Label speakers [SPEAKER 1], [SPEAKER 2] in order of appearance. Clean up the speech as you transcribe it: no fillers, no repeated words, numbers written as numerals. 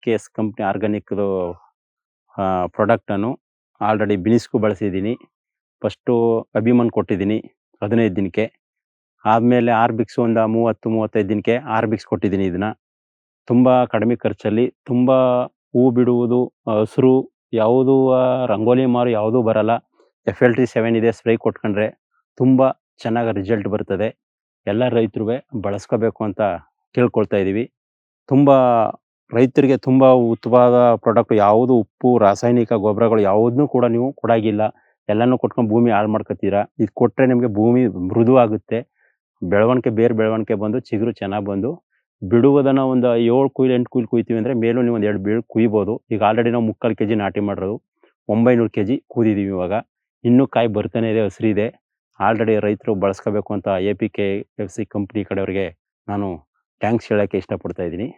[SPEAKER 1] KS company ಆರ್ಗಾನಿಕ್‌ದು ಪ್ರಾಡಕ್ಟನ್ನು already ಬಿನಿಸ್ಗೂ ಬಳಸಿದ್ದೀನಿ. First ಅಭಿಮನ್ ಕೊಟ್ಟಿದ್ದೀನಿ 15 ದಿನಕ್ಕೆ. ಆದಮೇಲೆ ಆರ್ಬಿಕ್ಸ್ ಒಂದು 30-35 ದಿನಕ್ಕೆ ಆರ್ಬಿಕ್ಸ್ ಕೊಟ್ಟಿದ್ದೀನಿ ಇದನ್ನ. ತುಂಬ ಕಡಿಮೆ ಖರ್ಚಲ್ಲಿ ತುಂಬ ಹೂ ಬಿಡುವುದು, ಹಸ್ರು ಯಾವುದೂ ರಂಗೋಲಿ ಮಾರು ಯಾವುದೂ ಬರಲ್ಲ. FLT7 ಇದೆ ಸ್ಪ್ರೇ ಕೊಟ್ಕೊಂಡ್ರೆ ತುಂಬ ಚೆನ್ನಾಗಿ ರಿಸಲ್ಟ್ ಬರ್ತದೆ. ಎಲ್ಲ ರೈತರುವೆ ಬಳಸ್ಕೋಬೇಕು ಅಂತ ಕೇಳ್ಕೊಳ್ತಾ ಇದ್ದೀವಿ. ತುಂಬ ರೈತರಿಗೆ ತುಂಬ ಉತ್ತಮವಾದ ಪ್ರಾಡಕ್ಟ್ ಯಾವುದು ಉಪ್ಪು, ರಾಸಾಯನಿಕ ಗೊಬ್ಬರಗಳು ಯಾವುದನ್ನೂ ಕೂಡ ನೀವು ಕೊಡಾಗಿಲ್ಲ. ಎಲ್ಲನೂ ಕೊಟ್ಕೊಂಡು ಭೂಮಿ ಹಾಳು ಮಾಡ್ಕೊತೀರಾ. ಇದು ಕೊಟ್ಟರೆ ನಿಮಗೆ ಭೂಮಿ ಮೃದು ಆಗುತ್ತೆ. ಬೇರು ಬೆಳವಣಿಗೆ ಬಂದು ಚಿಗುರು ಚೆನ್ನಾಗಿ ಬಂದು ಬಿಡುವುದನ್ನು ಒಂದು 7 ಕುಯ್ಲು 8 ಕುಯ್ಲು ಕುಯ್ತೀವಿ ಅಂದರೆ ಮೇಲೂ ನೀವು ಒಂದು 2 ಬೀಳು ಕುಯ್ಬೋದು. ಈಗ ಆಲ್ರೆಡಿ ನಾವು 3/4 kg ನಾಟಿ ಮಾಡಿರೋದು 900 kg ಕೂದಿದ್ದೀವಿ ಇವಾಗ. ಇನ್ನೂ ಕಾಯಿ ಬರ್ತಾನೆ ಇದೆ, ಹಸಿರಿದೆ. ಆಲ್ರೆಡಿ ರೈತರು ಬಳಸ್ಕೋಬೇಕು ಅಂತ APKFC ಕಂಪ್ನಿ ಕಡೆಯವ್ರಿಗೆ ನಾನು ಥ್ಯಾಂಕ್ಸ್ ಹೇಳೋಕ್ಕೆ ಇಷ್ಟಪಡ್ತಾ ಇದ್ದೀನಿ.